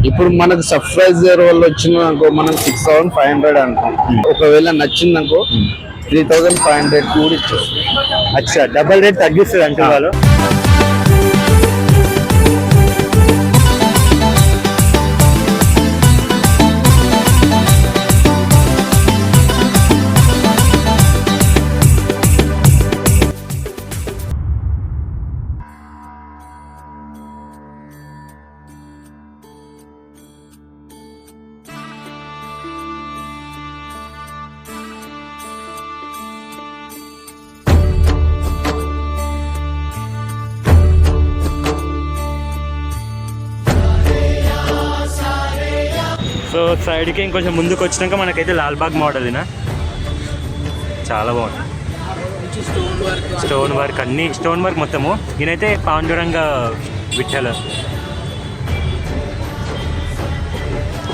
ఇప్పుడు మనకు సబ్స్క్రైబర్ వల్ల వచ్చిన మనం 6500 అనుకో, ఒకవేళ నచ్చిందనుకో 3500 కూడా ఇచ్చేస్తుంది. అచ్చా, డబల్ రేట్ తగ్గిస్తుంది అంటే వాళ్ళు. సో సైడ్కి ఇంకొంచెం ముందుకు వచ్చినాక మనకైతే లాల్బాగ్ మోడల్ ఇనా చాలా బాగుంది. స్టోన్ వర్క్, అన్ని స్టోన్ వర్క్ మొత్తము. ఈయనైతే పాండురంగ విఠల.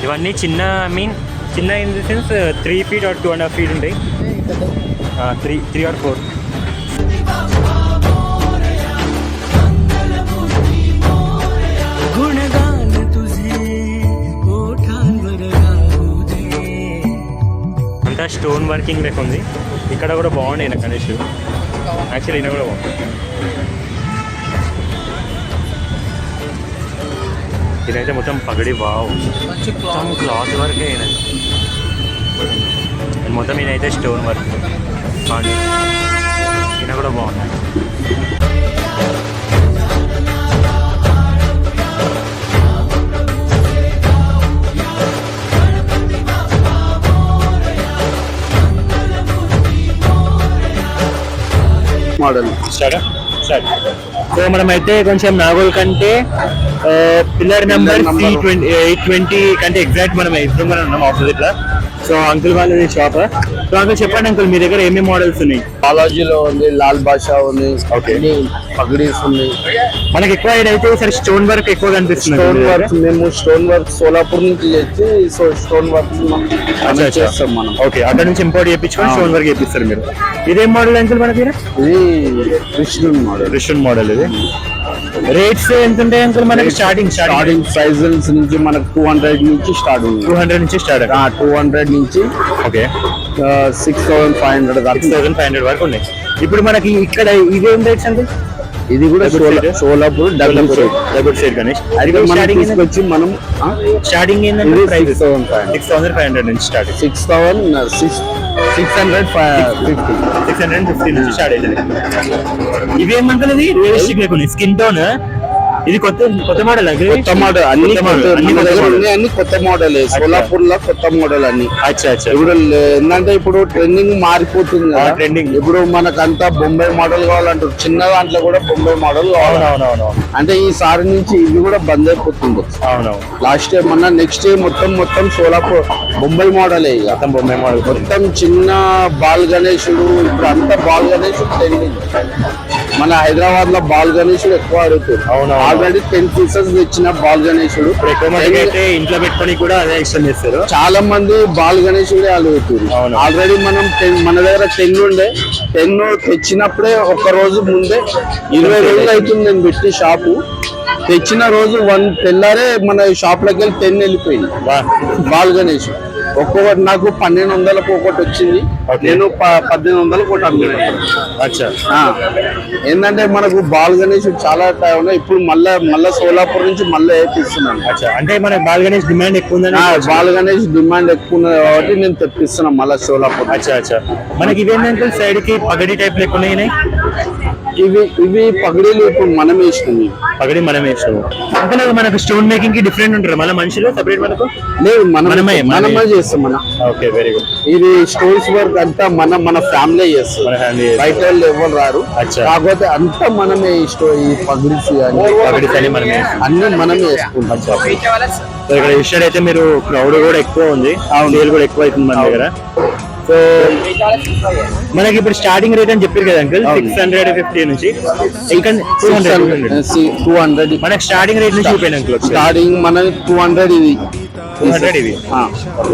ఇవన్నీ చిన్న, చిన్న in the sense 3 feet or 2.5 feet ఉంటాయి. 3 or 4. అంతా స్టోన్ వర్కింగ్ లెక్క ఉంది. ఇక్కడ కూడా బాగుంది ఈయన గణేష్. యాక్చువల్లీ ఈయన కూడా బాగుంది. ఇదైతే మొత్తం పగడి. వావ్, మొత్తం క్లాత్ వర్క్ అయినా మొత్తం. ఈయనైతే స్టోన్ వర్క్. ఈయన కూడా బాగుంది. మోడల్ సో మనం అయితే కొంచెం నాగోల్ కంటే పిల్లర్ నెంబర్ 820 కంటే ఎగ్జాక్ట్ మనం ఎదురుగా ఉన్నాం ఆపోజిట్ లా. సో అంకుల్ వాళ్ళది షాప్. సో అంకుల్ చెప్పండి అంకుల్, మీ దగ్గర ఏమేమి మోడల్స్ ఉన్నాయి? బాలాజీలో ఉంది, లాల్ బాషా ఉంది, పగడీస్ ఉంది. మనకి ఎక్కువ అయితే సరే స్టోన్ వర్క్ ఎక్కువ కనిపిస్తుంది. స్టోన్ వర్క్ మేము స్టోన్ వర్క్ సోలాపూర్ నుంచి చేసి స్టోన్ వర్క్ చేస్తాం మనం. ఓకే, అక్కడ నుంచి ఇంపోర్ట్ చేయించుకొని స్టోన్ వర్క్ చేపిస్తారు మీరు. ఇదేం మోడల్ అంకుల్ మనకి? ఇది రిషన్ మోడల్. ఇది రేట్స్ ఎంత ఉంటాయి అంకుల్ మనకి? స్టార్టింగ్ ప్రైజెస్ నుంచి మనకు 200 నుంచి స్టార్ట్ ఉంది. 200 నుంచి స్టార్ట్. 200 నుంచి ఓకే 6500 వరకు ఉన్నాయి. ఇప్పుడు మనకి ఇక్కడ ఇదేం రేట్స్ అండి? ఇది కూడా సోలాపూర్ డబుల్ షేడ్ గణేష్. తీసుకొచ్చి మనం స్టార్టింగ్ ఏంటంటే 6500 నుంచి స్టార్ట్. 650 నుంచి స్టార్ట్ అవుతుంది. ఇవేమంటారు? ఇది రియలిస్టిక్ లేకుండా స్కిన్ టోన్. ఇది కొత్త మోడల్. కొత్త మోడల్ అన్ని కొత్త మోడల్. సోలాపూర్ లో కొత్త మోడల్ అన్ని. అచ్చా. ఇప్పుడు ఏంటంటే ఇప్పుడు ట్రెండింగ్ మారిపోతుంది కదా. ట్రెండింగ్ ఇప్పుడు మనకంతా బొంబాయి మోడల్ కావాలంటారు. చిన్న దాంట్లో కూడా బొంబాయి మోడల్ కావాలి. అంటే ఈసారి నుంచి ఇది కూడా బంద్ అయిపోతుంది. లాస్ట్ టైం మన నెక్స్ట్ టైం మొత్తం సోలాపూర్ బొంబాయి మోడల్. ఇక బొంబాయి మోడల్ మొత్తం చిన్న బాల్ గణేశుడు. ఇప్పుడు అంతా బాల్ గణేశుడు ట్రెండింగ్. మన హైదరాబాద్ లో బాల్ గణేశుడు ఎక్కువ అడుగుతుంది. ఆల్రెడీ 10 pieces తెచ్చిన బాల్ గణేశుడు. అయితే ఇంట్లో పెట్టుకొని కూడా అదే ఎక్స్టెండ్ చేస్తారు. చాలా మంది బాల్ గణేశుడే అడుగుతుంది. ఆల్రెడీ మనం మన దగ్గర 10 ఉండే. 10 తెచ్చినప్పుడే ఒక రోజు ముందే 20 రోజులు అవుతుంది నేను పెట్టి షాపు. తెచ్చిన రోజు తెల్లారే మన షాప్ లోకి వెళ్ళి 10 వెళ్ళిపోయింది బాల్ గణేశుడు. ఒక్కొక్కటి నాకు 1200కు ఒకటి వచ్చింది. నేను 1800కు ఒకటి అమ్ముకున్నాను. అచ్చా. ఏంటంటే మనకు బాల్ గణేష్ చాలా ఉన్నాయి. ఇప్పుడు మళ్ళా సోలాపూర్ నుంచి మళ్ళీ వేపిస్తున్నాను. అచ్చా, అంటే మన బాల్ గణేష్ డిమాండ్ ఎక్కువ ఉంది. బాల్ గణేష్ డిమాండ్ ఎక్కువ ఉన్నది కాబట్టి నేను తెప్పిస్తున్నాను మళ్ళీ సోలాపూర్. అచ్చా. మనకి ఇవేంటంటే సైడ్ కి పగడి టైప్ లెక్క ఉన్నాయి. ఇవి పగడీలు ఇప్పుడు మనం వేసినాం. పగడి మనం వేసినాము. అంటే మనకు స్టోన్ మేకింగ్ కి డిఫరెంట్ ఉంటారు మన మనుషులు సపరేట్? మనకు లేదు, మనమే చేస్తాం. Okay, very good. ఇది స్టోన్స్ వర్క్ అంతా మన ఫ్యామిలీ చేస్తాం. బయట వాళ్ళు ఎవరు రారు. కాకపోతే అంతా మనమే ఈ పగడీస్ అన్ని మనమే వేసుకుంటాం. ఇక్కడ ఇష్ట అయితే మీరు క్రౌడ్ కూడా ఎక్కువ ఉంది, సేల్ కూడా ఎక్కువ అవుతుంది మన దగ్గర. సో మనకి ఇప్పుడు స్టార్టింగ్ రేట్ అని చెప్పారు కదా అంకుల్, 650 నుంచి ఇంకా 200. మనకి స్టార్టింగ్ రేట్ నుంచి చూపాను అంకుల్. స్టార్టింగ్ మన 200. ఇది 200. ఇది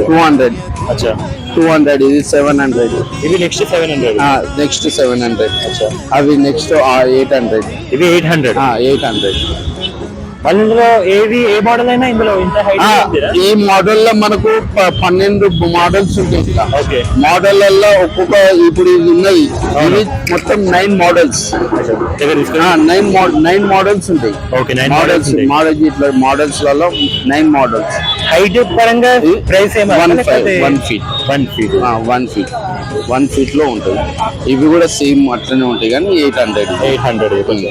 200. అచ్చా. 200. ఇది 700. ఇది నెక్స్ట్ 700. నెక్స్ట్ 700. అవి నెక్స్ట్ 800. ఇవి 800. 800. మళ్ళీ ఇందులో ఏ మోడల్ అయినా ఇందులో ఇంత హైట్ ఈ మోడల్ లో మనకు 12 మోడల్స్ ఉంటాయి. ఓకే మోడల్లో ఒక్కొక్క ఇప్పుడు ఇది ఉన్నాయి, ఇవి మొత్తం 9 మోడల్స్. 9 మోడల్స్ ఉంటాయి. ఓకే 9 మోడల్స్ ఇట్లా మోడల్స్ లలో 9 మోడల్స్. హైట్ పరంగా ప్రైస్ ఏమో 1 ఫీట్ 1 ఫీట్ లో ఉంటుంది. ఇవి కూడా సేమ్ అట్లనే ఉంటాయి కానీ 800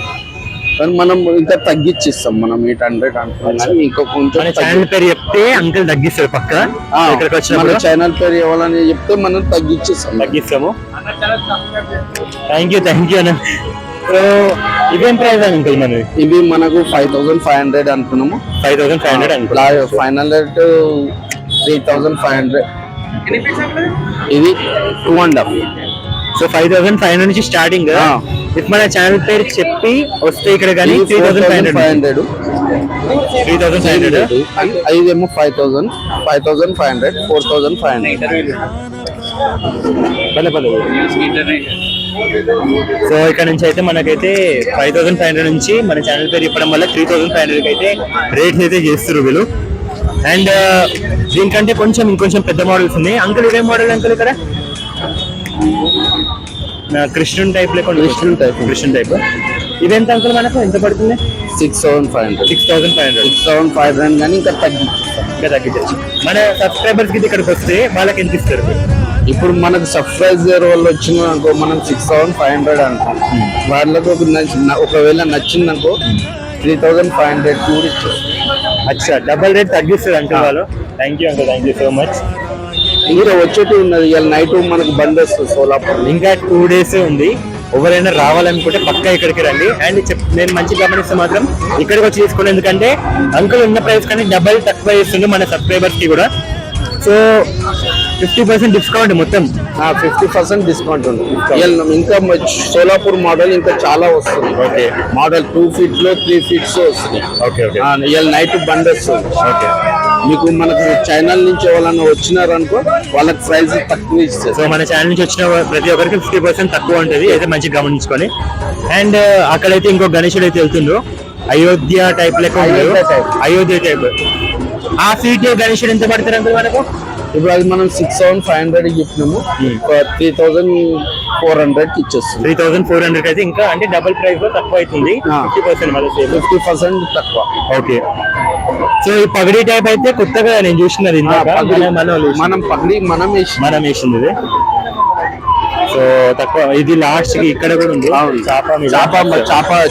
కానీ మనం ఇంకా తగ్గించిస్తాం. మనం 800 అనుకున్నాం కానీ ఇంకా కొంచెం ఛానల్ పేరు చెప్తే అంకుల్ తగ్గిస్తారు పక్క. మన ఛానల్ పేరు ఇవ్వాలని చెప్తే మనం తగ్గిస్తాము. థ్యాంక్ యూ అన్న. ఇవేం ప్రైస్ అంకుల్ మనది? ఇవి మనకు 5500 అనుకున్నాము. 5500 అనుకో. Final rate 3500. ఇది 2.5. సో 5500 నుంచి స్టార్టింగ్. ఇఫ్ మన ఛానల్ పేరు చెప్పి వస్తే ఇక్కడ కానీ 3500. ఐదేమో 5500, 4500. సో ఇక్కడ నుంచి అయితే మనకైతే 5500 నుంచి మన ఛానల్ పేరు చెప్పడం వల్ల 3500 అయితే రేట్స్ అయితే చేస్తారు వీళ్ళు. అండ్ దీనికంటే ఇంకొంచెం పెద్ద మోడల్స్ ఉన్నాయి. అంకుల్ ఇదే మోడల్ అంకుల్ ఇక్కడ క్రిస్టియన్ టైప్ క్రిస్టియన్ టైప్ ఇదెంత అంకుల్ మనకు ఎంత పడుతుంది? 6500 కానీ ఇంకా తగ్గించచ్చు. మన సబ్స్క్రైబర్స్ కి ఇక్కడికి వస్తే వాళ్ళకి ఎంత ఇస్తారు? ఇప్పుడు మనకు సబ్స్క్రైబర్ వాళ్ళు వచ్చిన మనం 6500 అనుకో, వాళ్ళకు ఒకవేళ నచ్చిందనుకో 3500 కూడా ఇచ్చారు. అచ్చా డబల్ రేట్ తగ్గిస్తారు అంటే వాళ్ళు. Thank you so much. ఇంకా వచ్చేటి ఉన్నది ఇవాళ నైట్ మనకు బంద్ వస్తుంది సోలాపూర్. ఇంకా 2 days ఉంది. ఎవరైనా రావాలనుకుంటే పక్కా ఇక్కడికి రండి. అండ్ నేను మంచి గమనిస్తే మాత్రం ఇక్కడికి వచ్చి తీసుకోండి, ఎందుకంటే అంకుల్ ఉన్న ప్రైస్ కానీ డబల్ తక్కువ చేస్తుండే మన సబ్స్క్రైబర్స్ కి కూడా. సో 50% డిస్కౌంట్ మొత్తం. 50% డిస్కౌంట్ ఉంది. ఇంకా సోలాపూర్ మోడల్ ఇంకా చాలా వస్తుంది. ఓకే మోడల్ 2 feet లో 3 feet వస్తుంది. ఓకే ఇవాళ నైట్ బంద్ వస్తుంది. ఓకే మీకు మనకు ఛానల్ నుంచి ఎవరన్నా వచ్చినారనుకో వాళ్ళకి ప్రైస్ తక్కువ ఇస్తారు. సో మన ఛానల్ నుంచి వచ్చిన ప్రతి ఒక్కరికి 50% తక్కువ ఉంటుంది. అయితే మంచిగా గమనించుకొని. అండ్ అక్కడైతే ఇంకో గణేశుడు అయితే వెళ్తుండ్రు, అయోధ్య టైప్ లెక్క. అయోధ్య టైప్ ఆ ఫీట్ గణేశుడు ఎంత పడతారు అంటే మనకు? ఇప్పుడు అది మనం 6500 చెప్పినాము, 3400 ఇచ్చేస్తుంది. 3400 అయితే ఇంకా అంటే డబుల్ ప్రైస్ లో తక్కువ అవుతుంది. 50% తక్కువ. ఓకే. సో ఈ పగడి టైప్ అయితే కొత్తగా నేను చూసినది మనం పగడి మనం వేసింది ఇది. సో తక్కువ ఇది లాస్ట్ కి ఇక్కడ కూడా ఉంది.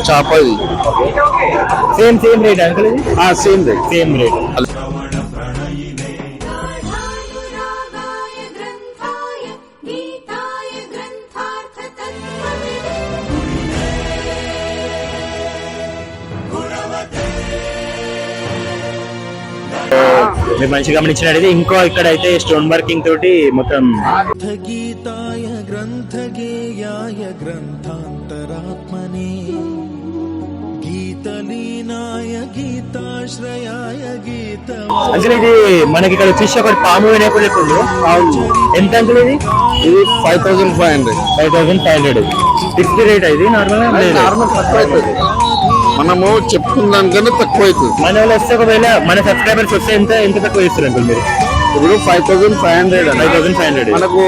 చాప ఇది same rate uncle? Same rate. మీరు మంచిగా గమనించినట్టయితే ఇంకో ఇక్కడ అయితే స్టోన్ వర్కింగ్ తోటి మొత్తం గీతాయ గ్రంథగేయాయ గ్రంథాంతరాత్మనే గీతలీనాయ గీతాశ్రయాయ గీత. అంటే ఇది మనకి ఇక్కడ వచ్చేసి ఒకటి పాము వినేప్పుడు ఎంత అంకుల్ ఇది? 5500. ఫిక్స్డ్ రేట్ ఇది నార్మల్ తక్కువ అవుతుంది. మనము చెప్పుకున్న దానికన్నా తక్కువ అవుతుంది. మన వాళ్ళు వస్తే ఒకవేళ మన సబ్స్క్రైబర్స్ వస్తే ఎంత తక్కువ ఇస్తారు అంకుల్ మీరు? ఇప్పుడు 5500 మనకు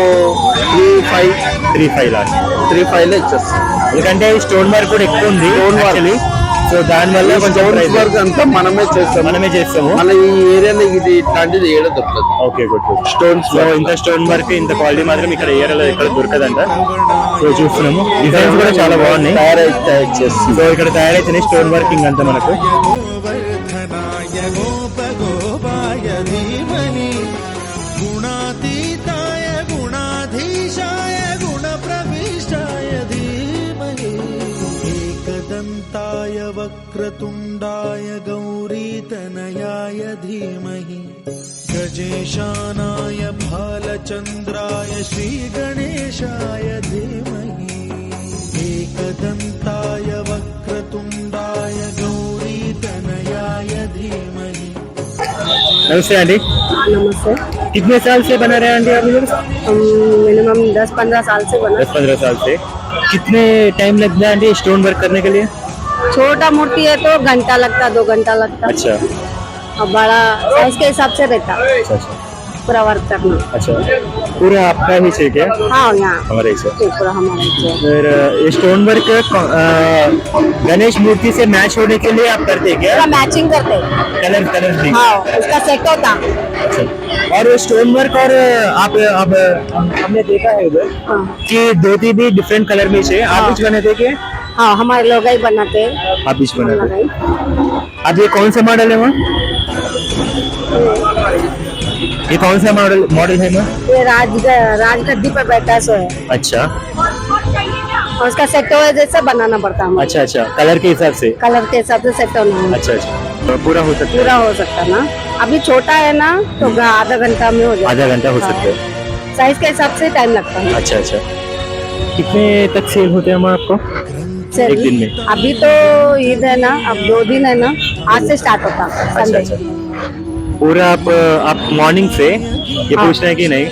35 లాస్ట్ 35 లో ఇచ్చేస్తాం. ఎందుకంటే స్టోన్ వర్క్ కూడా ఎక్కువ ఉంది. సో దాని వల్ల కొంచెం వర్క్ అంతా మనమే చేస్తాము. మన ఈ ఏరియాలో ఇది ఇట్లాంటిది ఏడ దొరకదు. Okay good. స్టోన్స్ ఇంత స్టోన్ వర్క్ ఇంత క్వాలిటీ మాత్రం ఇక్కడ ఏరియాలో ఎక్కడ దొరకదంట. సో చూస్తున్నాము డిజైన్స్ కూడా చాలా బాగున్నాయి. సో ఇక్కడ తయారైతున్నాయి స్టోన్ వర్కింగ్ అంతా మనకు. గుణాతీతాయ గుణాధీశాయ గుణప్రవిష్టాయ ధీమహి ఏకదంతాయ వక్రతుండాయ గౌరీతనయాయ ధీమహి గజేశానాయ బాలచంద్రాయ శ్రీగణేశాయ ధీమహి ఏకదంతాయ వక్రతుండాయ गौरीतनयाय धीमहि। नमस्ते आंटी। नमस्ते। कितने साल से बना रहे हैं आंटी आप लोग? हम मिनिमम 10-15 साल से बना। 10-15 साल से। कितने टाइम लगता है आंटी स्टोन वर्क करने के लिए? छोटा मूर्ति है तो घंटा लगता, 2 घंटा लगता। अच्छा और बड़ा साइज के हिसाब से रहता अच्छा अच्छा पूरा वर्क करना। अच्छा, पूरा आपका ही चाहिए क्या? हाँ यहाँ हमारे ही से। पूरा हमारा ही है। फिर स्टोन वर्क गणेश मूर्ति से मैच होने के लिए आप करते हैं क्या? पूरा मैचिंग करते हैं। कलर कलर भी। हाँ उसका सेट होता। अच्छा। और स्टोन वर्क और आप अब हमने देखा है उधर हाँ कि धोती भी डिफरेंट कलर में चाहिए। आप बीच बनाते हैं क्या? हाँ हमारे लोग ही बनाते हैं। आप बीच बनाते हैं। लोग अब ये कौन सा मॉडल है वहाँ? ये कौन सा मॉडल है ना? ये राजगद्दी पर बैठा सो है अच्छा और उसका सेट हो जैसा बनाना पड़ता है। अच्छा अच्छा, कलर के हिसाब से। कलर के हिसाब से सेट होना है। अच्छा अच्छा, तो पूरा हो सकता है। पूरा हो सकता है ना। अभी छोटा है ना तो आधा घंटा में हो जाता है। आधा घंटा हो सकता है। साइज के हिसाब से टाइम लगता है। अच्छा अच्छा, कितने तक सेल होते हैं हम आपको चल, एक दिन में? अभी तो ईद है ना, अब 2 दिन है ना, आज से स्टार्ट होता है अच्छा संडे। अच्छा, पूरा आप मॉर्निंग से ये हाँ। पूछ रहे हैं कि नहीं,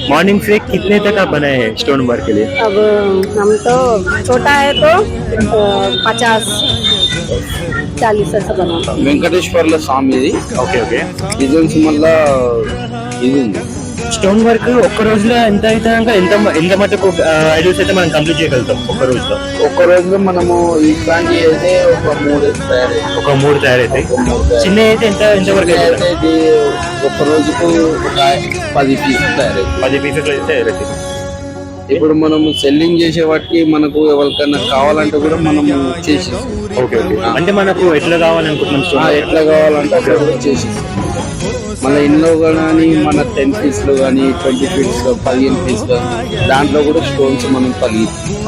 मॉर्निंग से कितने तक आप बनाए हैं स्टोन वर्क के लिए? अब हम तो छोटा है तो 50-40 ऐसा बनाता हूँ। వెంకటేశ్వర్ల స్వామిది ఓకే ఓకే. డిజైన్స్ మళ్ళా ఇది ఉంది. స్టోన్ వర్క్ ఒక్క రోజులో ఎంత అయితే ఎంత మటుకు ఐడియాస్ అయితే మనం కంప్లీట్ చేయగలుగుతాం ఒక్క రోజులో? ఒక్క రోజులో మనము ఇట్లాంటి అయితే ఒక 3 తయారవుతాయి. ఒక 3 తయారైతాయి. చిన్న అయితే ఎంత వరకు అయితే అయిపోతాయి? ఇది ఒక రోజుకు ఒక 10 పీసులు తయారవుతాయి. 10 పీసెస్ అయితే తయారైతాయి. ఇప్పుడు మనము సెల్లింగ్ చేసే వాటికి మనకు ఎవరికైనా కావాలంటే కూడా మనము చేసి ఓకే ఓకే, అంటే మనకు ఎట్లా కావాలనుకుంటున్నాం స్టోన్ ఎట్లా కావాలంటే అట్లా కూడా చేసి మన ఇంట్లో కానీ మన 10 పీస్లు కానీ 20 పీస్లు 15 పీస్లు దాంట్లో కూడా స్టోన్స్ మనం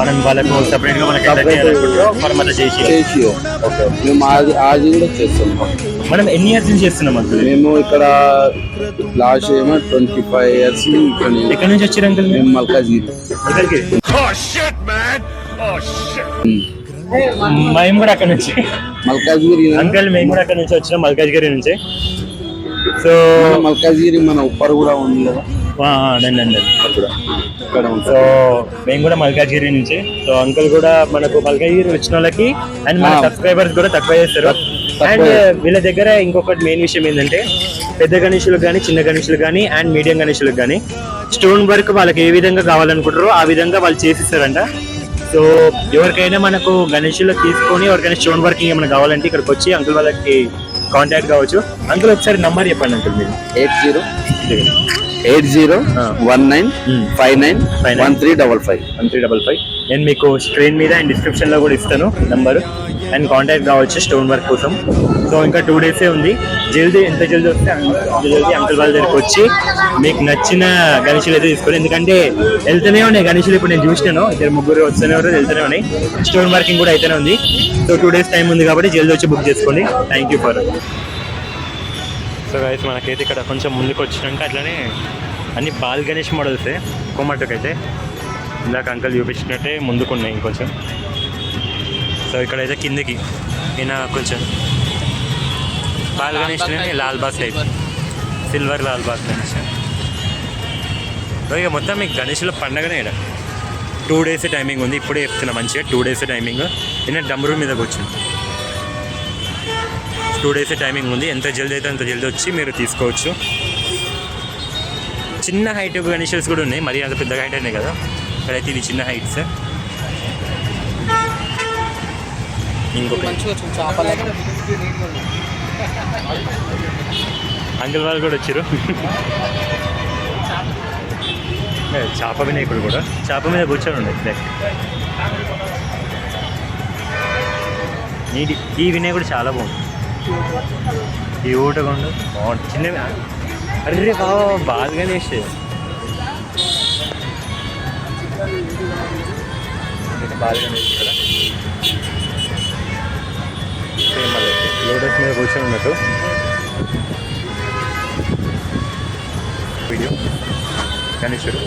మనం వాళ్ళకు సెపరేట్ గా మనకి ఎట్లా చేయాలనుకుంటారో మనం అట్లా చేసి ఓకే మేము అది కూడా చేస్తున్నాం. మనం ఎన్ని ఇయర్స్ నుంచి చేస్తున్నాం అంకుల్? మేము ఇక్కడ లాస్ట్ ఏమో 25 ఇయర్స్ ఎక్కడి నుంచి వచ్చారు అంకుల్? మేము మల్కాజ్గిరి. ఇక్కడికి మేము కూడా అక్కడ నుంచి. మల్కాజ్గిరి అంకుల్ మేము కూడా అక్కడ నుంచి వచ్చినాం, మల్కాజ్గిరి నుంచి. సో మల్కాజ్గిరి మన ఉప్పర్ కూడా ఉంది కదా అప్పుడు ఇక్కడ ఉంది. సో మేము కూడా మల్కాజ్గిరి నుంచి. సో అంకుల్ కూడా మనకు మల్కాజ్గిరి వచ్చిన వాళ్ళకి అండ్ మన సబ్స్క్రైబర్స్ కూడా తక్కువ చేస్తారు. అండ్ వీళ్ళ దగ్గర ఇంకొకటి మెయిన్ విషయం ఏంటంటే పెద్ద గణేషులకు కానీ చిన్న గణేషులకు కానీ అండ్ మీడియం గణేషులకు కానీ స్టోన్ వర్క్ వాళ్ళకి ఏ విధంగా కావాలనుకుంటారో ఆ విధంగా వాళ్ళు చేసిస్తారంట. సో ఎవరికైనా మనకు గణేషులకు తీసుకొని ఎవరికైనా స్టోన్ వర్కింగ్ ఏమైనా కావాలంటే ఇక్కడికి వచ్చి అంకుల్ వాళ్ళకి కాంటాక్ట్ కావచ్చు. అంకుల్ ఒకసారి నంబర్ చెప్పండి అంకుల్ మీరు. 8019591355. నేను మీకు స్క్రీన్ మీద అండ్ డిస్క్రిప్షన్ లో కూడా ఇస్తాను నంబరు, అండ్ కాంటాక్ట్ కావచ్చు స్టోన్ వర్క్ కోసం. సో ఇంకా 2 డేసే ఉంది. జల్దీ ఎంత జల్దీ వస్తే అంత జల్దీ అంకుల్ వాళ్ళ దగ్గరికి వచ్చి మీకు నచ్చిన గణేషులు అయితే తీసుకోండి. ఎందుకంటే వెళ్తూనే ఉన్నాయి గణేషులు, ఇప్పుడు నేను చూసినాను 2-3 వస్తూనే ఉన్నారు, వెళ్తూనే ఉన్నాయి. స్టోన్ వర్కింగ్ కూడా అయితేనే ఉంది. సో 2 డేస్ టైం ఉంది కాబట్టి జల్దీ వచ్చి బుక్ చేసుకోండి. Thank you for. So guys మనకైతే ఇక్కడ కొంచెం ముందుకు వచ్చినాక అట్లనే అన్ని బాల్ గణేష్ మోడల్సే కోమట్టుకైతే ఇందాక అంకల్ చూపించినట్టే ముందుకున్నాయి ఇంకొంచెం. సో ఇక్కడైతే కిందికి ఈయన కొంచెం ball Ganesh Lal Bagh type, silver Lal Bagh Ganesh. So ఇక మొత్తం మీకు గణేష్లో పండగనే ఇక్కడ 2 డేస్ టైమింగ్ ఉంది. ఇప్పుడే చెప్తున్నా మంచిగా 2 డేస్ టైమింగ్. ఈయన డమ్రూ మీద కూర్చుంది. 2 డేస్ టైమింగ్ ఉంది. ఎంత జల్దీ అయితే అంత జల్దీ వచ్చి మీరు తీసుకోవచ్చు. చిన్న హైట్ గణేషన్స్ కూడా ఉన్నాయి, మరి అంత పెద్దగా హైట్ అయినాయి కదా. ఇక్కడైతే ఇవి చిన్న హైట్స్. ఇంకొక అంకుల్ వాళ్ళు కూడా వచ్చారు. చేప వినాయకుడు కూడా చేప మీద కూర్చొని ఉండే. నీటి ఈ వినాయకుడు చాలా బాగుంది. ఈ ఊటగా ఉండు బాగుంటుంది. చిన్న అరే బాగా గణేష్ బాగా గణేష్ ఇక్కడ లోటస్ మీద కూర్చొని ఉన్నట్టు వీడియో గణేశుడు.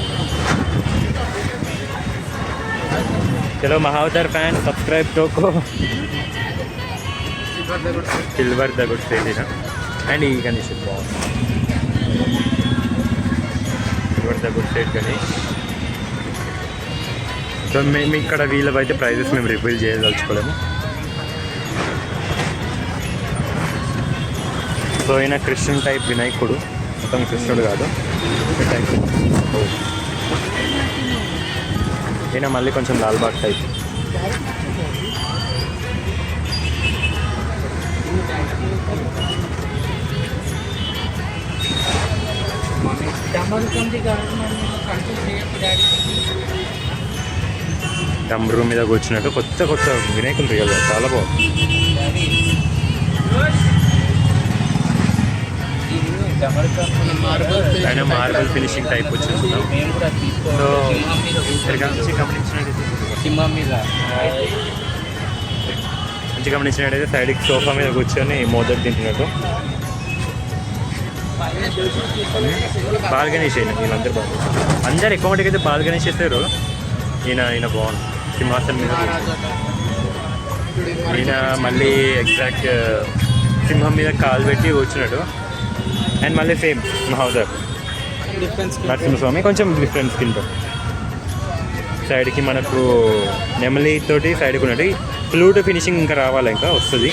చలో महाअवतार फैन सब्सक्राइब टोको silver the good stage and ఈ గణేష్ బాగుంది. Silver the good state Ganesh. So మేము ఇక్కడ వీళ్ళవైతే ప్రైజెస్ మేము రివీల్ చేయదలుచుకోలేము. సో ఈయన కృష్ణుడు టైప్ వినాయకుడు, మొత్తం కృష్ణుడు కాదు టైప్. ఈయన మళ్ళీ కొంచెం లాల్బాగ్ టైప్. డంబరు మీద కూర్చున్నట్టు కొత్త కొత్త వినాయకులు రియల్ చాలా బాగుంది. ఆయన మార్బల్ ఫినిషింగ్ టైప్ వచ్చింది. సో మంచి గమనించినట్టయితే సైడ్కి సోఫా మీద కూర్చొని మోదక్ తింటున్నట్టు. బాల్ గణేష్ అయినా వీళ్ళందరూ బాగుంది. అందరు ఎక్కువ మటుకు అయితే బాల్ గణేష్ చేస్తారు. ఈయన బాగుంది సింహాసనం మీద. ఈయన మళ్ళీ ఎగ్జాక్ట్ సింహం మీద కాలు పెట్టి కూర్చున్నాడు. అండ్ మళ్ళీ సేమ్ మహోదర్ నరసింహస్వామి కొంచెం డిఫరెన్స్ కింద. సైడ్కి మనకు నెమలి తోటి సైడ్కి ఉన్నట్టు ఫ్లూట్ ఫినిషింగ్ ఇంకా రావాలి, ఇంకా వస్తుంది.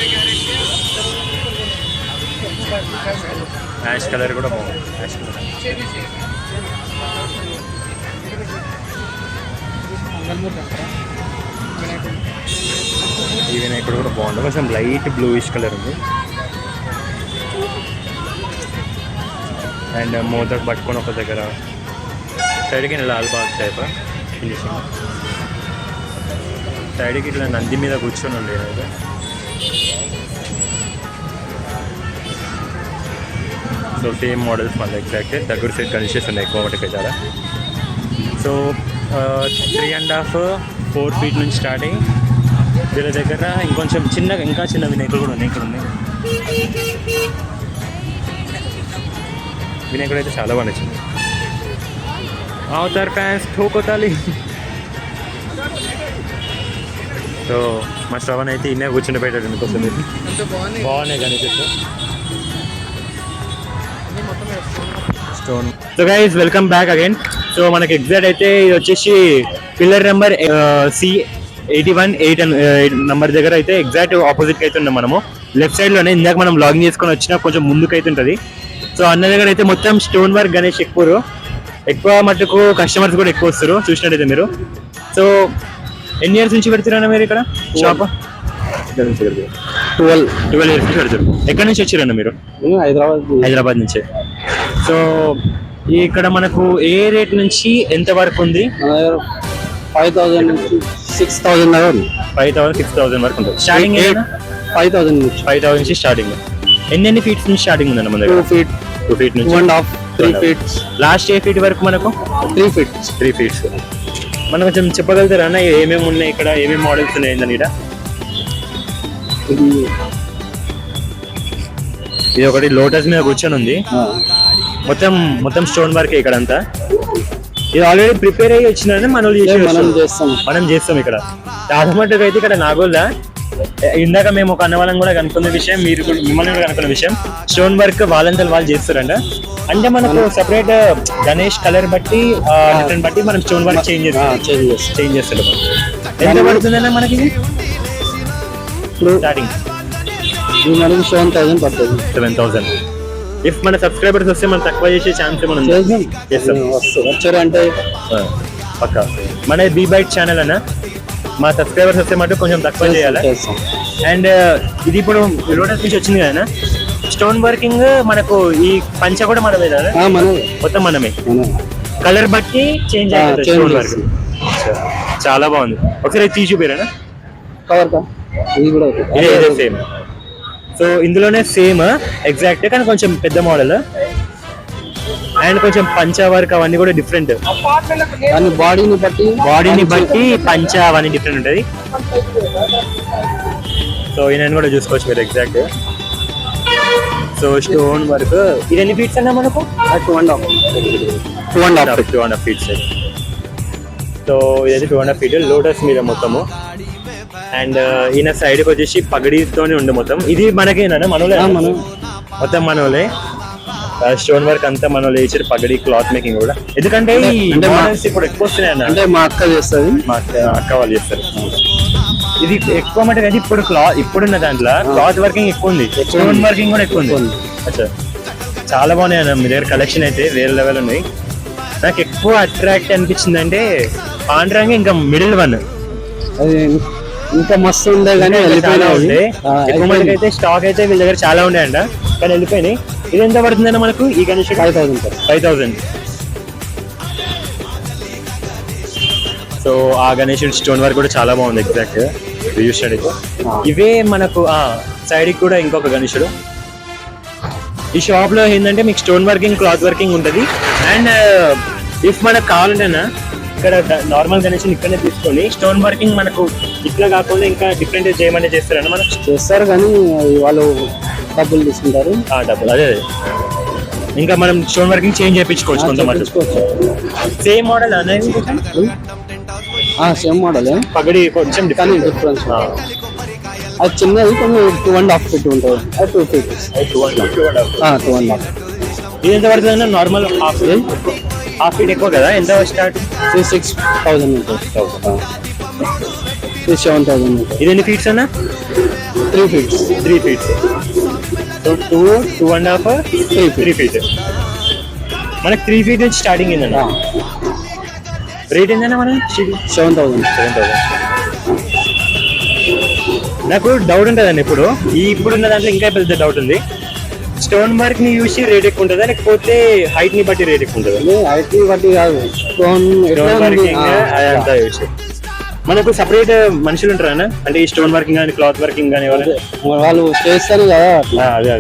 యాష్ కలర్ కూడా బాగుంది. యాష్ కలర్ ఈ వినాయకుడు కూడా బాగుంది. కొంచెం లైట్ బ్లూయిష్ కలర్ ఉంది. అండ్ మోదక్ పట్టుకొని ఒక దగ్గర సైడ్కి లాల్బాగ్ టైప్ ఫినిషింగ్. సైడ్కి ఇట్లా నంది మీద కూర్చొని ఉండే అయితే. సో సేమ్ మోడల్స్ మళ్ళీ ఎగ్జాక్ట్ దగ్గర సైడ్ గణేషెస్ ఉన్నాయి ఎక్కువ మటుకు చాలా. సో 3.5-4 feet నుంచి స్టార్ట్ అయ్యి వీళ్ళ దగ్గర ఇంకొంచెం చిన్నగా ఇంకా చిన్న వినాయకుడు కూడా ఉన్నాయి. ఇక్కడ ఉన్నాయి వినాయకుడు అయితే చాలా బాగా నచ్చింది. Avatar fans ఠోకోతాలి. సో మా శ్రవణ్ అయితే ఇన్నే కూర్చుని పెట్టాడు కొంచెం. బాగున్నాయి Ganesh stone. So guys welcome back again. So మనకి ఎగ్జాక్ట్ అయితే ఇది వచ్చేసి పిల్లర్ నెంబర్ C81 నెంబర్ దగ్గర అయితే ఎగ్జాక్ట్ ఆపోజిట్ అయితే ఉన్నాం మనము. లెఫ్ట్ సైడ్ లోనే ఇందాక మనం లాగిన్ చేసుకొని వచ్చినా కొంచెం ముందుకు అయితే ఉంటుంది. సో అన్న దగ్గర అయితే మొత్తం స్టోన్ వర్క్ గణేష్ ఎక్కువ మటుకు కస్టమర్స్ కూడా ఎక్కువ వస్తారు చూసినట్టయితే మీరు. సో ఎన్ని ఇయర్స్ నుంచి పెడుతున్నారా మీరు ఇక్కడ షాప్? 12 ఇయర్స్ నుంచి పెడతారు. ఎక్కడి నుంచి వచ్చారన్న మీరు? హైదరాబాద్ నుంచి. సో ఇక్కడ మనకు ఏ రేట్ నుంచి ఎంత వరకు ఉంది? 5,000 నుంచి 6,000 దాకా ఉంది. 5,000-6,000 వరకు ఉంటుంది. స్టార్టింగ్ 5,000 నుంచి స్టార్టింగ్. ఎన్ని ఫీట్స్ నుంచి స్టార్టింగ్ ఉంది మన దగ్గర? 2 feet నుంచి 2.5 3 feet. లాస్ట్ ఏ ఫీట్ వరకు మనకు? 3 feet. మనం కొంచెం చెప్పగలుగుతారా అన్న ఏమేమి ఉన్నాయి ఇక్కడ, ఏమేమి మోడల్స్ ఉన్నాయి ఏంటని? ఇది ఒకటి లోటస్ మీద కూర్చొని ఉంది. మొత్తం స్టోన్ వర్క్ ఇక్కడ అంతా. ఇది ఆల్రెడీ ప్రిపేర్ అయ్యి వచ్చిందని మనం చేస్తాం ఇక్కడ. చాలా మటుకు అయితే ఇక్కడ నాగోల్లా ఇందాక మేము ఒక అన్నవాళ్ళం కూడా కనుక్కున్న విషయం, మిమ్మల్ని కూడా కనుక్కున్న విషయం, స్టోన్ వర్క్ వాళ్ళంతా వాళ్ళు చేస్తారంట. అంటే మనకు సపరేట్ గణేష్ కలర్ బట్టి డిఫరెంట్ బట్టి మనం స్టోన్ వర్క్ చేంజ్ చేస్తాం. ఎంత పడుతుందన్నా మనకి స్టార్టింగ్? 7,000. ఇఫ్ మన సబ్స్క్రైబర్స్ వస్తే మనం తక్కువ చేసే ఛాన్స్ మనం చేస్తాం. వచ్చారంటే పక్క మన బీ బైట్ ఛానల్ అన్న, మా సబ్స్క్రైబర్స్ వస్తే మటు కొంచెం తక్కువ చేయాలి. అండ్ ఇది ఇప్పుడు లోటస్ నుంచి వచ్చింది కదా స్టోన్ వర్కింగ్, మనకు ఈ పంచ కూడా మనమే కదా, మొత్తం మనమే. కలర్ బట్టి చేంజ్ అవుతుంది స్టోన్ వర్క్. చాలా బాగుంది. ఒకసారి తీసి చూపిరేనా? ఇదే సేమ్. సో ఇందులోనే సేమ్ ఎగ్జాక్ట్ కానీ కొంచెం పెద్ద మోడల్ అండ్ కొంచెం పంచా వర్క్ అవన్నీ కూడా డిఫరెంట్. బాడీని బట్టి పంచా అవన్నీ డిఫరెంట్ ఉంటుంది. సో ఈయన కూడా చూసుకోవచ్చు మీరు ఎగ్జాక్ట్. సో స్టోన్ వర్క్ ఇది ఎన్ని ఫీట్స్ అన్నా మనకు? 2.5 ఫీట్స్. సో ఇదైతే 2.5 feet లోటస్ మీద మొత్తము. అండ్ ఈయన సైడ్కి వచ్చేసి పగడితోనే ఉండే మొత్తం. ఇది మనకేనా మనోలే? మొత్తం మనోలే. స్టోన్ వర్క్ అంతా మనోలే ఇచ్చారు. పగడి క్లాత్ మేకింగ్ కూడా. ఎందుకంటే ఇప్పుడు ఎక్కువ వస్తున్నాయి అన్న. అంటే మా అక్క చేస్తుంది, మా అక్క వాళ్ళు చేస్తారు. ఇది ఎక్కువ మటుకు అయితే ఇప్పుడున్న దాంట్లో క్లాత్ వర్కింగ్ ఎక్కువ ఉంది, స్టోన్ వర్కింగ్ కూడా ఎక్కువ ఉంది. అచ్చా, చాలా బాగున్నాయి అన్న మీ దగ్గర కలెక్షన్ అయితే వేరే లెవెల్ ఉన్నాయి. నాకు ఎక్కువ అట్రాక్ట్ అనిపించింది అంటే పాండ్రంగ్ ఇంకా మిడిల్ వన్ అది ఇంకా మస్తు ఉండే కానీ చాలా ఉండే. ఎక్కువ మందికి అయితే స్టాక్ అయితే వీళ్ళ దగ్గర చాలా ఉన్నాయంట కానీ వెళ్ళిపోయినాయి. ఇది ఎంత పడుతుందన్న మనకు ఈ గణేష్? 5,000. సో ఆ గణేషుడు స్టోన్ వర్క్ కూడా చాలా బాగుంది. ఎగ్జాక్ట్ రివ్యూ స్టడీతో ఇవే మనకు సైడ్ కి కూడా ఇంకొక గణేషుడు. ఈ షాప్ లో ఏంటంటే మీకు స్టోన్ వర్కింగ్, క్లాత్ వర్కింగ్ ఉంటుంది. అండ్ ఇఫ్ మనకు కావాలంటేనా ఇక్కడ నార్మల్ గణేష్ ఇక్కడనే తీసుకొని స్టోన్ వర్కింగ్ మనకు ఇట్లా కాకుండా ఇంకా డిఫరెంట్ చేయమని చేస్తారని మనకు చేస్తారు కానీ వాళ్ళు డబ్బులు తీసుకుంటారు. డబ్బులు అదే ఇంకా మనం స్టోన్ వర్కింగ్ చేంజ్ చేయించుకోవచ్చు కొంతమంది. సేమ్ మోడల్ అనేది సేమ్ మోడల్ పగడి కొంచెం డిఫరెన్స్. అది చిన్నది కొంచెం 2.5 feet ఉంటుంది. అది 2 feet. 2.5. ఇది ఎంత పడుతుంది? నార్మల్ హాఫ్ ఫీట్ ఎక్కువ కదా. ఎంత స్టార్ట్? 6,000 ఉంటుంది. 7,000 ఉంటుంది. ఇది ఎన్ని ఫీట్స్ అన్న? 3 feet. 3 feet. So 2.5 3 feet. మనకి 3 feet నుంచి స్టార్టింగ్ ఏందన్న? రేట్ ఏంటన్నా మనం? 7,000. నాకు డౌట్ ఉంటుందండి ఇప్పుడున్న దాంట్లో ఇంకా పెద్ద డౌట్ ఉంది. స్టోన్ వర్క్ ని చూసి రేట్ ఎక్కువ ఉంటుందా లేకపోతే హైట్ ని బట్టి రేట్ ఎక్కువ ఉంటుందా? హైట్ ని బట్టి కాదు, స్టోన్ వర్కింగ్ అదంతా చూసి. మనకు సపరేట్ మనుషులు ఉంటారా అంటే ఈ స్టోన్ వర్కింగ్ కానీ క్లాత్ వర్కింగ్ కానీ వాళ్ళు చేస్తారు కదా. అదే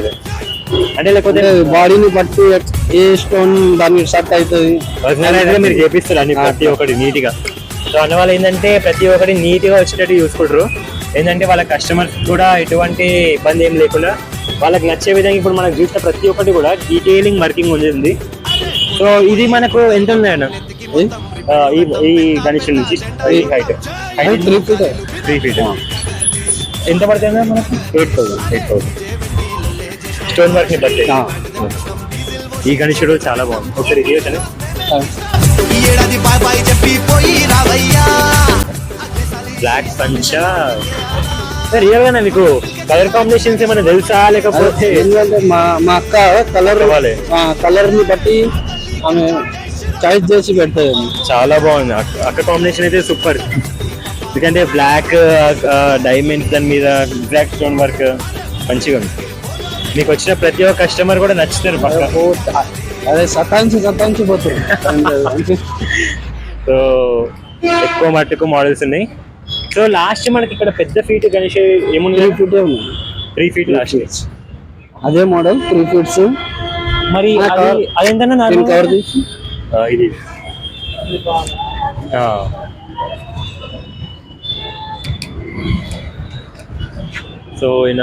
అంటే లేకపోతే బాడీని బట్టి ఏ స్టోన్ దానికి సెట్ అవుతుంది. మీరు చేపిస్తారు అన్ని ప్రతి ఒక్కటి నీట్ గా. సో అన్న వాళ్ళు ఏంటంటే ప్రతి ఒక్కటి నీట్ గా వచ్చేటట్టు చూసుకుంటారు. ఏంటంటే వాళ్ళ కస్టమర్స్ కూడా ఎటువంటి ఇబ్బంది ఏం లేకుండా వాళ్ళకి నచ్చే విధంగా ఇప్పుడు మనకు చూసిన ప్రతి ఒక్కటి కూడా డీటెయిలింగ్ వర్కింగ్ ఉంది. సో ఇది మనకు ఎంత ఉంది అన్న ఈ గణేష్ నుంచి? Height 3 feet. ఎంత పడుతుంది మనకు? 8,000. స్టోన్ వర్క్ ని బట్టి ఈ గణేశుడు చాలా బాగుంది. ఒకసారి బ్లాక్ పంచ రియల్ గా మీకు కలర్ కాంబినేషన్స్ ఏమైనా తెలుసా లేకపోతే? ఎందుకంటే మా అక్క కలర్ ని బట్టి ఆమె చాయిస్ చేసి పెడతాయి. చాలా బాగుంది అక్క కాంబినేషన్ అయితే సూపర్. ఎందుకంటే బ్లాక్ డైమండ్స్ దాని మీద బ్లాక్ స్టోన్ వర్క్ మంచిగా ఉంది. మీకు వచ్చిన ప్రతి ఒక్క కస్టమర్ కూడా నచ్చుతారు పక్క. అదే సతాంచి పోతారు. సో ఎక్కువ మట్టుకు మోడల్స్ ఉన్నాయి. సో లాస్ట్ మనకి ఇక్కడ పెద్ద ఫీట్ గణేష్ ఏముంది? 3 feet లాస్ట్. అదే మోడల్ 3 feet. మరి అదేంటన్నా కవర్ ఇది సో ఈయన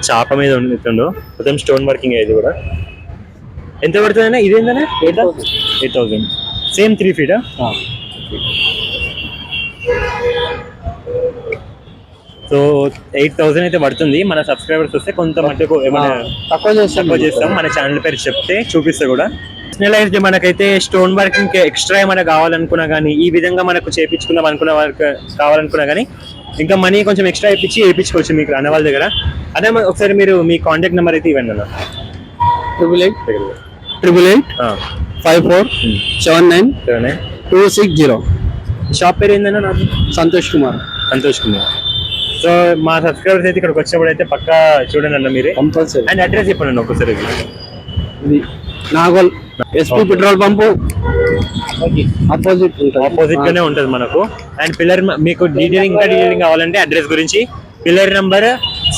చాప మీద ఉంటుండో మొత్తం స్టోన్ వర్కింగ్ ఇది కూడా. ఎంత పడుతుందన్నా? ఇదేందన్నా? 8,000. Same 3 feet. సో 8,000 అయితే పడుతుంది. మన సబ్స్క్రైబర్స్ వస్తే కొంత మటుకు ఏమైనా తక్కువ చేస్తాం. మన ఛానల్ పేరు చెప్తే చూపిస్తా కూడా. పర్సనలైజ్డ్ మనకైతే స్టోన్ వర్కింగ్ ఎక్స్ట్రా ఏమైనా కావాలనుకున్నా కానీ ఈ విధంగా మనకు చేయించుకుందాం అనుకున్న వర్క్ కావాలనుకున్నా కానీ ఇంకా మనీ కొంచెం ఎక్స్ట్రా ఇప్పించి వేయించుకోవచ్చు మీకు అన్న వాళ్ళ దగ్గర. అదే ఒకసారి మీరు మీ కాంటాక్ట్ నెంబర్ అయితే ఇవ్వండి అన్న. 885479 షాప్ పేరు ఏందన్నా? నాకు సంతోష్ కుమార్. సో మా సబ్స్క్రైబర్స్ అయితే ఇక్కడికి వచ్చినప్పుడు అయితే పక్కా చూడండి అన్న మీరే కంపల్సరీ. అండ్ అడ్రస్ చెప్పండి ఒకసారి. ఇది Nagole SP petrol pump opposite గానే ఉంటది మనకు. అండ్ పిల్లర్ మీకు డీటెయిలింగ్ కావాలంటే అడ్రస్ గురించి పిల్లర్ నంబర్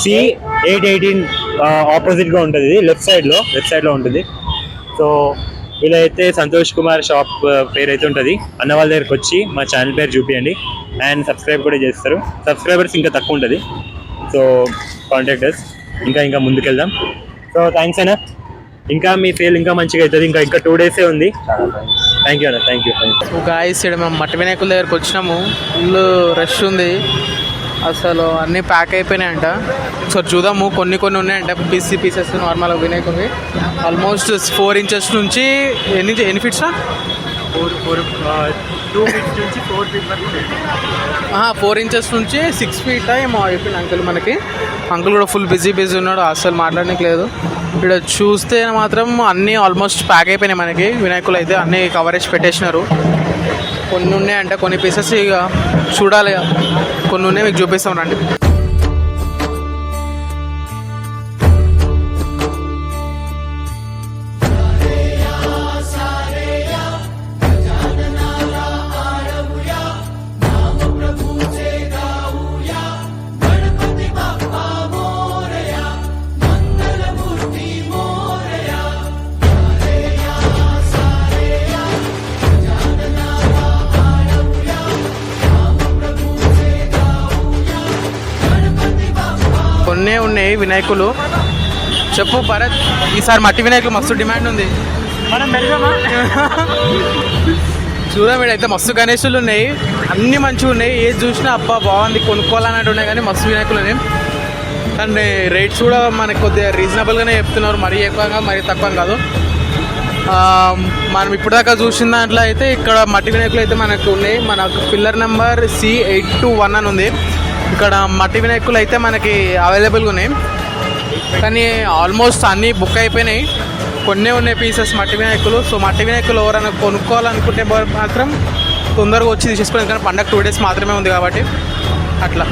C818 ఆపోజిట్ గా ఉంటుంది. లెఫ్ట్ సైడ్ లో ఉంటుంది. సో ఇలా అయితే సంతోష్ కుమార్ షాప్ పేరు అయితే ఉంటుంది. అన్న వాళ్ళ దగ్గరకు వచ్చి మా ఛానల్ పేరు చూపించండి అండ్ సబ్స్క్రైబ్ కూడా చేస్తారు. సబ్స్క్రైబర్స్ ఇంకా తక్కువ ఉంటుంది. So contact us. ఇంకా ముందుకెళ్దాం. సో థ్యాంక్స్ అన్న. ఇంకా మీ ఫేల్ ఇంకా మంచిగా అవుతుంది. ఇంకా 2 days ఉంది. థ్యాంక్ యూ అన్న. Thank you. గాయస్ ఇక్కడ మేము మట్టి వినాయకుల దగ్గరకు వచ్చినాము. ఫుల్ రష్ ఉంది అసలు, అన్నీ ప్యాక్ అయిపోయినాయంట. సో చూద్దాము, కొన్ని ఉన్నాయంట పీసెస్ నార్మల్ వినాయకుడివి. ఆల్మోస్ట్ 4 inches నుంచి ఎన్ని ఫీట్స్ 2 feet నుంచి 4 feet వరకు 4 inches నుంచి 6 feet ఏమో అయిపోయింది అంకుల్ మనకి. అంకుల్ కూడా ఫుల్ బిజీ ఉన్నాడు, అసలు మాట్లాడడానికి లేదు. ఇక్కడ చూస్తే మాత్రం అన్నీ ఆల్మోస్ట్ ప్యాక్ అయిపోయినాయి మనకి. వినాయకులు అయితే అన్నీ కవరేజ్ పెట్టేసినారు. కొన్ని ఉన్నాయంటే కొన్ని పీసెస్ ఇక చూడాలి, కొన్ని ఉన్నాయి మీకు చూపిస్తాం రండి. కొన్నే ఉన్నాయి వినాయకులు. చెప్పు భరత్, ఈసారి మట్టి వినాయకులు మస్తు డిమాండ్ ఉంది. మనం వెళ్దామా? చూడ వీడైతే మస్తు గణేశులు ఉన్నాయి, అన్నీ మంచిగా ఉన్నాయి. ఏది చూసినా అబ్బా బాగుంది కొనుక్కోవాలన్నట్టు ఉన్నాయి. కానీ మస్తు వినాయకులు ఉన్నాయి. కానీ రేట్స్ కూడా మనకి కొద్దిగా రీజనబుల్గానే చెప్తున్నారు, మరీ ఎక్కువగా మరీ తక్కువ కాదు. మనం ఇప్పటిదాకా చూసిన దాంట్లో అయితే ఇక్కడ మట్టి వినాయకులు అయితే మనకు ఉన్నాయి. మనకు పిల్లర్ నెంబర్ C821 అని ఉంది. ఇక్కడ మట్టి వినాయకులు అయితే మనకి అవైలబుల్గా ఉన్నాయి, కానీ ఆల్మోస్ట్ అన్నీ బుక్ అయిపోయినాయి. కొన్నే ఉన్నాయి పీసెస్ మట్టి వినాయకులు. సో మట్టి వినాయకులు ఎవరైనా కొనుక్కోవాలనుకుంటే మాత్రం తొందరగా వచ్చి తీసేసుకోవాలి, ఎందుకంటే పండగ 2 days మాత్రమే ఉంది కాబట్టి అట్లా.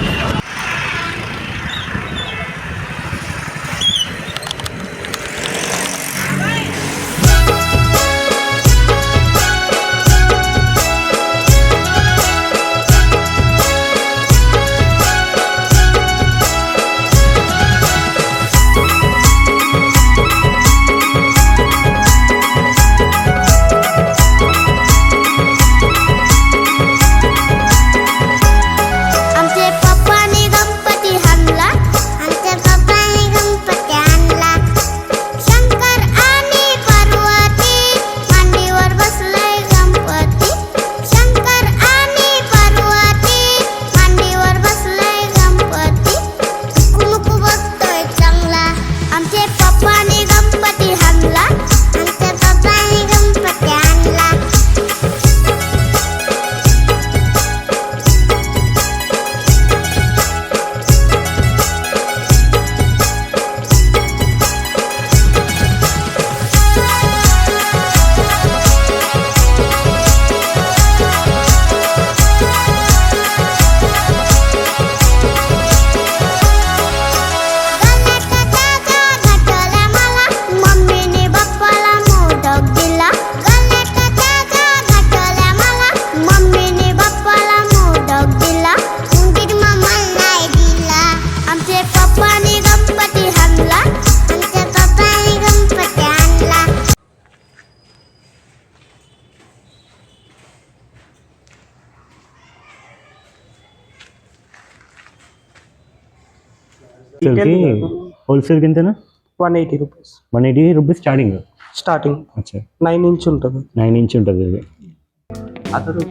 హోల్సేల్ ఎంతనా? 180 రూపీస్. 180 rupees starting. స్టార్టింగ్. అచ్చా, 9 ఇంచ్ ఉంటుంది. 9 ఇంచ్ ఉంటుంది ఇది. అతను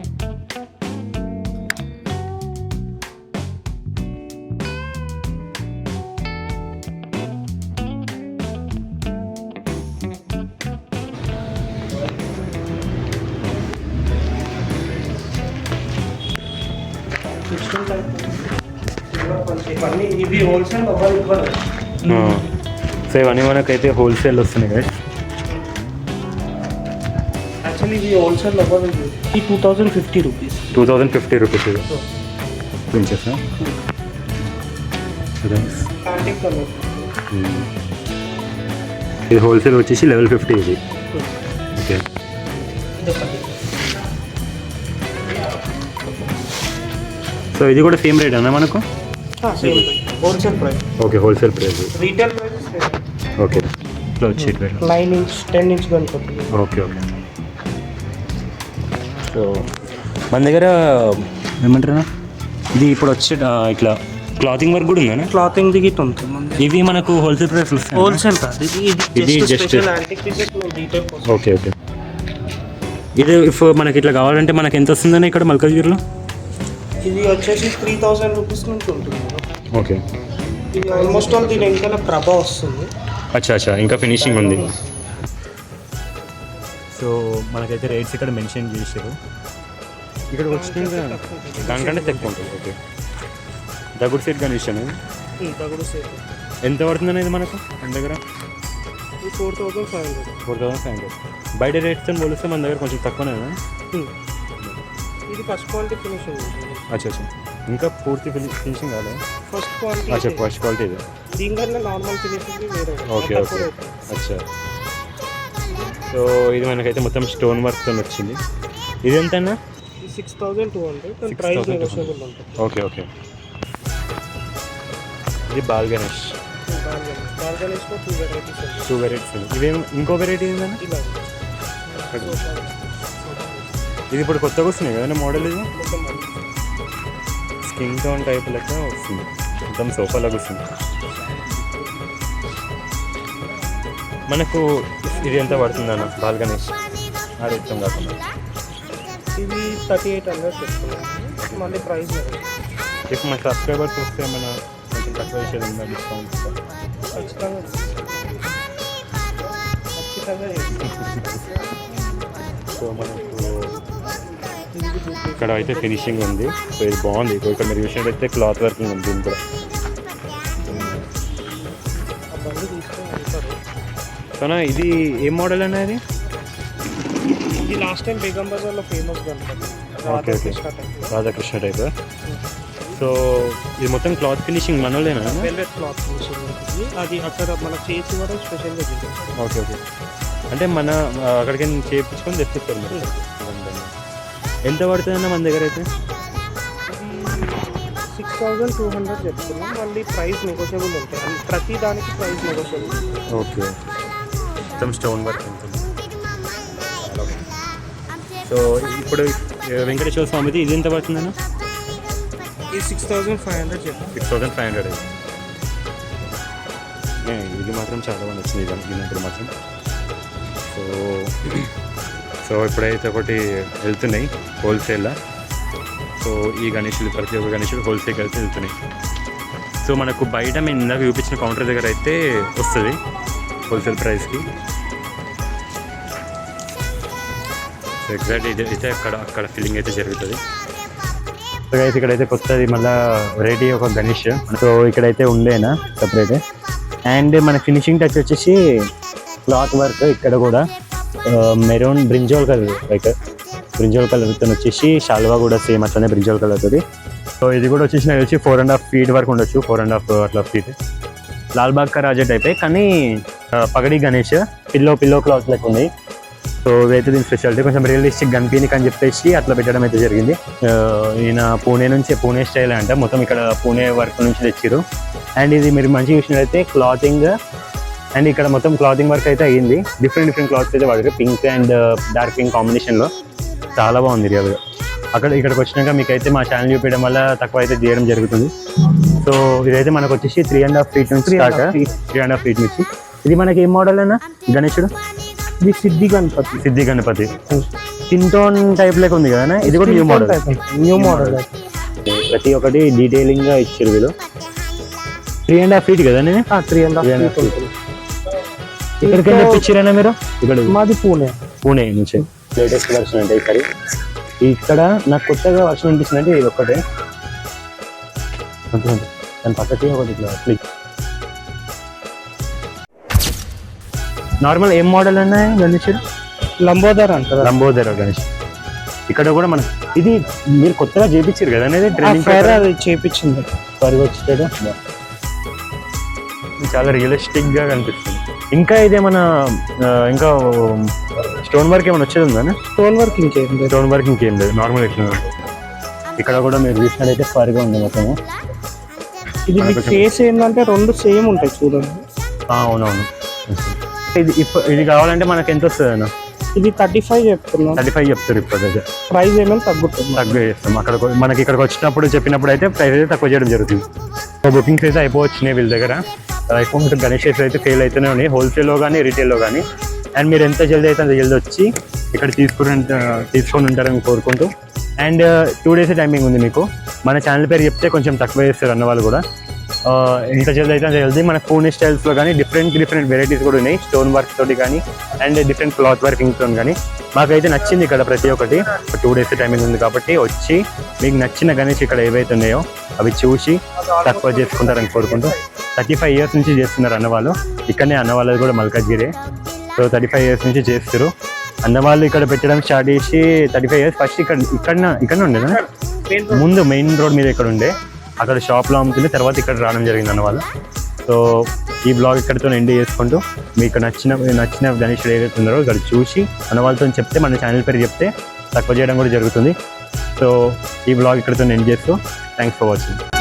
ఇవి హోల్సేల్ ఎవరు ఇవ్వరు. సో ఇవన్నీ మనకైతే హోల్సేల్ వస్తున్నాయి కదా. యాక్చువల్లీ ఇవి హోల్సేల్ ఎవరు ఈ 2050 రూపీస్. 2050 రూపీస్ ఇది ఇంచెసా? Antique colour. ఇది హోల్సేల్ వచ్చేసి లెవెల్ 50 ఇది. ఓకే, సో ఇది కూడా సేమ్ రేట్ అన్నా మనకు? Wholesale price. Okay, wholesale price. Retail price okay, ఇట్లా వచ్చి 9 ఇంచ్ 10 ఇంచ్ కనుకోండి. Okay okay. సో మన దగ్గర ఏమంటారా ఇది ఇప్పుడు వచ్చే ఇట్లా క్లాతింగ్ వర్క్ కూడా ఉందా? క్లాతింగ్ ది గిట్ ఉంటుంది. ఇవి మనకు హోల్సేల్ ప్రైస్ వస్తాయి? హోల్సేల్ కాదు, ఇది just special antique pieces retail కోసం. Okay okay. ఇది ఇఫ్ మనకి ఇట్లా కావాలంటే మనకి ఎంత వస్తుందని ఇక్కడ మల్కాజ్గిరిలో? ఇది వచ్చేసి 3000 రూపీస్ నుంచి ఉంటుంది. ఓకే, ఇది ఆల్మోస్ట్ ఆల్ దీని వెనకాల ప్రభ వస్తుంది. అచ్చా అచ్చా, ఇంకా ఫినిషింగ్ ఉంది. సో మనకైతే రేట్స్ ఇక్కడ మెన్షన్ చేసారు. ఇక్కడికి వచ్చినాక దానికంటే తక్కువ ఉంటుంది. ఓకే, దగుడు సెట్ కండిషన్ తగుడు సేపు ఎంత పడుతుంది అనేది మనకు మన దగ్గర? 4,500. 4,500. బయట రేట్స్తో పోలిస్తే మన దగ్గర కొంచెం తక్కువనే. ఇది ఫస్ట్ క్వాలిటీ ఫినిషింగ్. అచ్చా, ఇంకా పూర్తి ఫినిషింగ్ కాదు. First quality. అచ్చా, ఫస్ట్ క్వాలిటీ ఇది. దీనికన్నా నార్మల్ ఫినిషింగ్ వేరే. ఓకే ఓకే, అచ్చా. సో ఇది మనకైతే మొత్తం స్టోన్ వర్క్తో వచ్చింది. ఇది ఎంతన్నా? 6,200. కానీ ప్రైస్ నెగోషియబుల్ ఉంటుంది. Okay okay. ఇది బాల్ గణేష్. బాల్గనీస్లో 2 వెరైటీస్ ఉంటాయి. 2 వెరైటీస్. ఇవేం ఇంకో వెరైటీ ఏంటన్నా? ఇలా ఇది ఇప్పుడు కొత్తగా వస్తున్నాయి కదా మోడల్. ఇది మొత్తం స్కిన్ టోన్ టైప్ లెక్క వస్తుంది, మొత్తం సోఫాలాగా వస్తుంది. మనకు ఇది ఎంత పడుతుంది అన్న బాల్ గణేష్? అది ఇష్టం కాకుండా ఇది 3,800 చెప్తున్నాను. మళ్ళీ ప్రైస్ ఇప్పుడు మన సబ్స్క్రైబర్స్ వస్తే మన కొంచెం తక్కువ చేసేది ఉందా? డిస్కౌంట్ ఖచ్చితంగా సో మనకు ఇక్కడ అయితే ఫినిషింగ్ ఉంది. సో ఇది బాగుంది. ఇక్కడ మీరు చూసినట్టయితే క్లాత్ వర్కింగ్ ఉంది దీని కూడా. సోనా ఇది ఏం మోడల్ అనేది? ఇది లాస్ట్ టైం బేగం బజార్లో famous Ganapati. Okay okay, Radhakrishna type. So ఇది మొత్తం క్లాత్ ఫినిషింగ్ మనోలేనా? వెల్వెట్ క్లాత్ ఫినిషింగ్ ఉంటుంది. అది అక్కడ మన చేసి కూడా స్పెషల్గా చేయాలి. ఓకే ఓకే, అంటే మన అక్కడికి చేయించుకొని తెప్పిస్తారు మీరు. ఎంత పడుతుందన్న మన దగ్గర అయితే? 6,200 చెప్తున్నాం. మళ్ళీ ప్రైస్ నెగోషియబుల్ ఉంటాయి. ప్రతి దానికి ప్రైస్ నెగోషియబుల్. ఓకే, మొత్తం స్టోన్ వర్క్ ఉంటుంది. సో ఇప్పుడు వెంకటేశ్వర స్వామిది ఇది ఎంత పడుతుందన్న? ఇది 6,500 చెప్తాం. 6,500. ఇది మాత్రం చాలా బాగా నచ్చింది ఇది మాత్రం. సో ఇప్పుడైతే ఒకటి వెళ్తున్నాయి హోల్సేల్లో. సో ఈ గణేషులు ప్రతి ఒక్క గణేషులు హోల్సేల్కి అయితే వెళ్తున్నాయి. సో మనకు బయట మేము ఇందాక చూపించిన కౌంటర్ దగ్గర అయితే వస్తుంది హోల్సేల్ ప్రైస్కి. సో ఎగ్జాక్ట్ ఇది అయితే అక్కడ ఫిల్లింగ్ అయితే జరుగుతుంది. సో అయితే ఇక్కడైతే కొత్తది మళ్ళీ వెరైటీ ఒక గణేష్. సో ఇక్కడైతే ఉండేనా సపరేట్. అండ్ మన ఫినిషింగ్ టచ్ వచ్చేసి క్లాత్ వర్క్. ఇక్కడ కూడా maroon brinjal colour, like brinjal కలర్తో వచ్చేసి షాల్వా కూడా సేమ్ అట్లనే బ్రింజోల్ కలర్ తోటి. సో ఇది కూడా వచ్చేసి నాకు వచ్చి 4.5 feet వరకు ఉండొచ్చు. 4.5 అట్లా ఫీట్. లాల్బాగ్ కా రాజా టైపే, కానీ పగడి గణేష్ పిల్లో క్లాత్ లెక్క ఉంది. సో ఇదైతే దీని స్పెషాలిటీ. కొంచెం రియలిస్టిక్ కనిపించడానికి అని చెప్పేసి అట్లా పెట్టడం అయితే జరిగింది. ఈయన పూణే స్టైల్ అంట, మొత్తం ఇక్కడ పూణే వర్క్ నుంచి తెచ్చిరు. అండ్ ఇది మీరు మంచిగా చూసినట్లయితే క్లాతింగ్, అండ్ ఇక్కడ మొత్తం క్లాతింగ్ వర్క్ అయితే అయ్యింది. డిఫరెంట్ క్లాత్స్ అయితే వాడారు. పింక్ అండ్ డార్క్ పింక్ కాంబినేషన్లో చాలా బాగుంది రియల్గా. ఇక్కడికి వచ్చినాక మీకు అయితే మా ఛానల్ చూపించడం వల్ల తక్కువ అయితే తీయడం జరుగుతుంది. సో ఇదైతే మనకు వచ్చేసి 3.5 feet నుంచి 3.5 feet నుంచి. ఇది మనకి ఏం మోడల్ అన్న గణేశుడు? ఇది సిద్ధి గణపతి. టింటోన్ టైప్ లెక్క ఉంది కదా. ఇది కూడా న్యూ మోడల్. ప్రతి ఒక్కటి డీటెయిలింగ్ గా ఇచ్చారు వీళ్ళు. 3.5 feet కదా? 3.5 feet. ఇక్కడికి తెప్పించారన్నా మీరు? ఇక్కడ మాది పూణే నుంచి లేటెస్ట్ వర్షన్ అంటే ఈసారి. ఇక్కడ నాకు కొత్తగా వర్షన్ అనిపిస్తుంది అంటే ఇది ఒక్కటే. దాని పక్కకి ఒకటి క్లిక్. నార్మల్ ఏం మోడల్ ఉన్నాయి గణేష్? లంబోదర్ అంటారు. లంబోదర్ గణేష్. ఇక్కడ కూడా మనం ఇది మీరు కొత్తగా చేయించారు కదా అనేది ట్రైనింగ్ అది చేయించింది. పరిగి వచ్చేటప్పుడు చాలా రియలిస్టిక్ గా కనిపిస్తుంది. ఇంకా ఇదేమన్నా ఇంకా స్టోన్ వర్క్ ఏమైనా వచ్చేది ఉందా? స్టోన్ వర్క్ ఇంకేం లేదు, నార్మల్ ఇట్లా. ఇక్కడ కూడా మీరు చూసినట్టయితే పరిగా ఉంది మొత్తము. ఇది ఫేస్ ఏంటంటే 2 సేమ్ ఉంటాయి చూడండి. అవునవును. ఇది కావాలంటే మనకి ఎంత వస్తుంది అన్న? ఇది 35 చెప్తున్నాం. 35 చెప్తారు ఇప్పటికైతే. ప్రైస్ ఏమైనా తక్కువ చేస్తాం. మనకి ఇక్కడికి వచ్చినప్పుడు చెప్పినప్పుడు అయితే ప్రైస్ అయితే తక్కువ చేయడం జరుగుతుంది. సో బుకింగ్స్ అయితే అయిపోవచ్చినాయి వీళ్ళ దగ్గర. అయిపోతే గణేష్ అయితే ఫెయిల్ అయితేనే ఉన్నాయి, హోల్సేల్లో కానీ రీటైల్లో కానీ. అండ్ మీరు ఎంత జల్దీ అయితే అంత జల్దీ వచ్చి ఇక్కడ తీసుకొని ఉంటారని కోరుకుంటూ. అండ్ 2 days టైమింగ్ ఉంది మీకు. మన ఛానల్ పేరు చెప్తే కొంచెం తక్కువ చేస్తారు అన్న వాళ్ళు కూడా. ఎంత జల్దీ అయితే అంత జల్దీ మన పూణే స్టైల్స్లో కానీ డిఫరెంట్ వెరైటీస్ కూడా ఉన్నాయి, స్టోన్ వర్క్ తోటి కానీ అండ్ డిఫరెంట్ క్లాత్ వర్కింగ్తో కానీ. మాకైతే నచ్చింది ఇక్కడ ప్రతి ఒక్కటి. 2 days టైమింగ్ ఉంది కాబట్టి వచ్చి మీకు నచ్చిన గణేష్ ఇక్కడ ఏవైతే ఉన్నాయో అవి చూసి తక్కువ చేసుకుంటారని కోరుకుంటూ. 35 years నుంచి చేస్తున్నారు అన్నవాళ్ళు. ఇక్కడనే అన్నవాళ్ళది కూడా మల్కాజ్గిరే. సో 35 years నుంచి చేస్తారు అన్నవాళ్ళు. ఇక్కడ పెట్టడం స్టార్ట్ చేసి 35 years ఫస్ట్ ఇక్కడ ఉండేదా, ముందు మెయిన్ రోడ్ మీద ఇక్కడ ఉండే, అక్కడ షాప్లో అమ్ముతుంది, తర్వాత ఇక్కడ రావడం జరిగింది అన్నవాళ్ళు. సో ఈ బ్లాగ్ ఇక్కడితో ఎండ్ చేసుకుంటూ మీకు నచ్చిన గణేషుడు ఏదైతే ఉన్నారో ఇక్కడ చూసి అన్నవాళ్ళతో చెప్తే, మన ఛానల్ పేరు చెప్తే తక్కువ చేయడం కూడా జరుగుతుంది. సో ఈ బ్లాగ్ ఇక్కడితో ఎండ్ చేస్తూ థ్యాంక్స్ ఫర్ వాచింగ్.